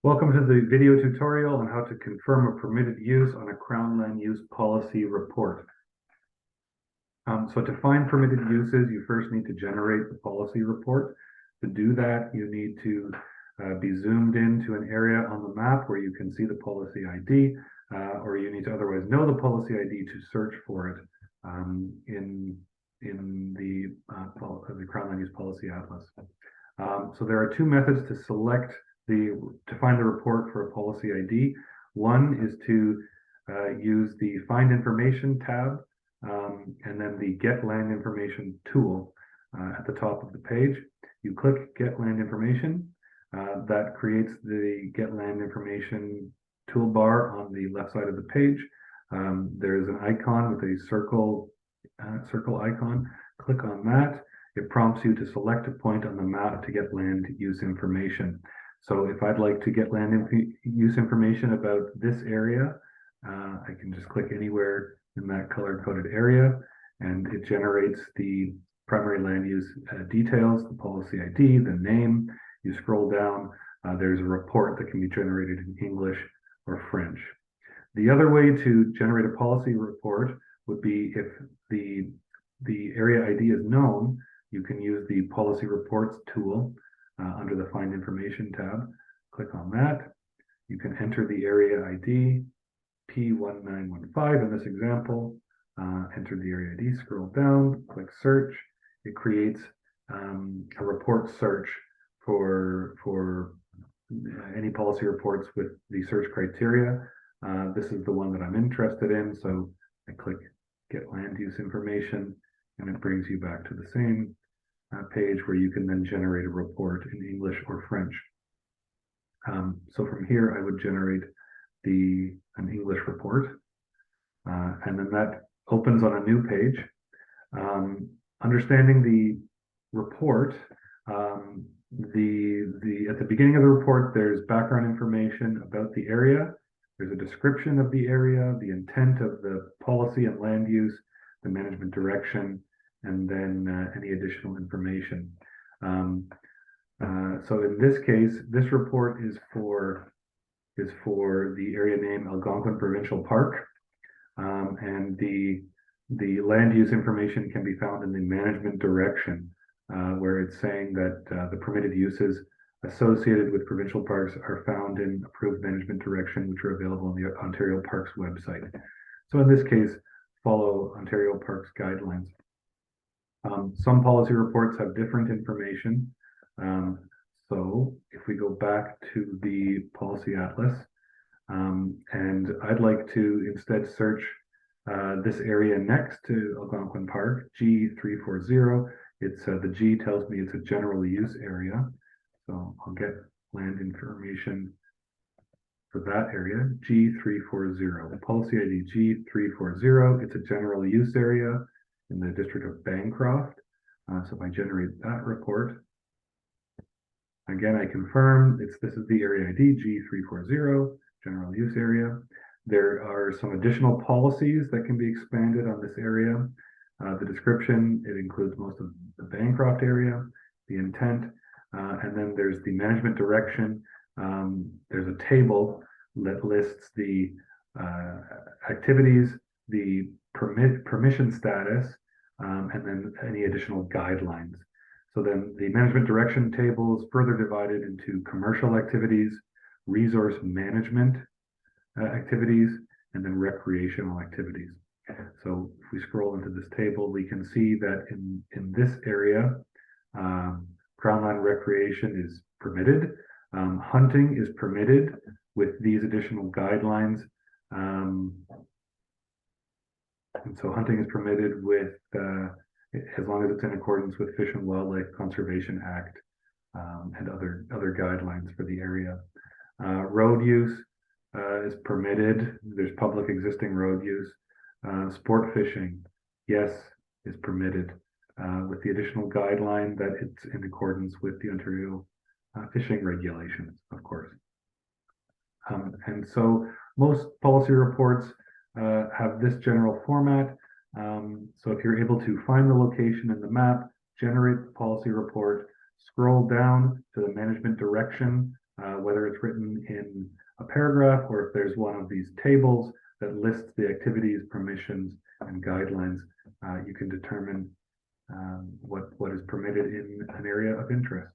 Welcome to the video tutorial on how to confirm a permitted use on a Crown Land Use Policy report. So to find permitted uses, you first need to generate the policy report. To do that, you need to be zoomed into an area on the map where you can see the policy ID, or you need to otherwise know the policy ID to search for it in the Crown Land Use Policy Atlas. So there are two methods to find the report for a policy ID. One is to use the Find Information tab and then the Get Land Information tool at the top of the page. You click Get Land Information. That creates the Get Land Information toolbar on the left side of the page. There's an icon with a circle icon. Click on that. It prompts you to select a point on the map to get land use information. So if I'd like to get land use information about this area, I can just click anywhere in that color-coded area, and it generates the primary land use details, the policy ID, the name. You scroll down, there's a report that can be generated in English or French. The other way to generate a policy report would be if the area ID is known. You can use the Policy Reports tool under the Find Information tab. Click on that. You can enter the area ID, P1915 in this example. Enter the area ID, scroll down, click Search. It creates a report search for any policy reports with the search criteria. This is the one that I'm interested in, so I click Get Land Use Information, and it brings you back to the same page where you can then generate a report in English or French. So from here, I would generate an English report, and then that opens on a new page. Understanding the report, at the beginning of the report, there's background information about the area. There's a description of the area, the intent of the policy and land use, the management direction, and then any additional information. So in this case, this report is for the area name Algonquin Provincial Park, and the land use information can be found in the management direction, where it's saying that the permitted uses associated with provincial parks are found in approved management direction, which are available on the Ontario Parks website. So in this case, follow Ontario Parks guidelines. Some policy reports have different information. So if we go back to the policy atlas, and I'd like to instead search this area next to Algonquin Park, G340. It's the G tells me it's a general use area. So I'll get land information for that area, G340. Policy ID G340. It's a general use area in the district of Bancroft. So if I generate that report, again, I confirm this is the area ID G340, general use area. There are some additional policies that can be expanded on this area. The description, it includes most of the Bancroft area, the intent, and then there's the management direction. There's a table that lists the activities, the permission status, and then any additional guidelines. So then the management direction table is further divided into commercial activities, resource management activities, and then recreational activities. So if we scroll into this table, we can see that in this area, Crown Land recreation is permitted. Hunting is permitted with these additional guidelines. And so hunting is permitted with, as long as it's in accordance with Fish and Wildlife Conservation Act and other guidelines for the area. Road use is permitted. There's public existing road use. Sport fishing, yes, is permitted with the additional guideline that it's in accordance with the Ontario fishing regulations, of course. And so most policy reports have this general format. So if you're able to find the location in the map, generate the policy report, scroll down to the management direction whether it's written in a paragraph or if there's one of these tables that lists the activities, permissions, and guidelines, you can determine what is permitted in an area of interest.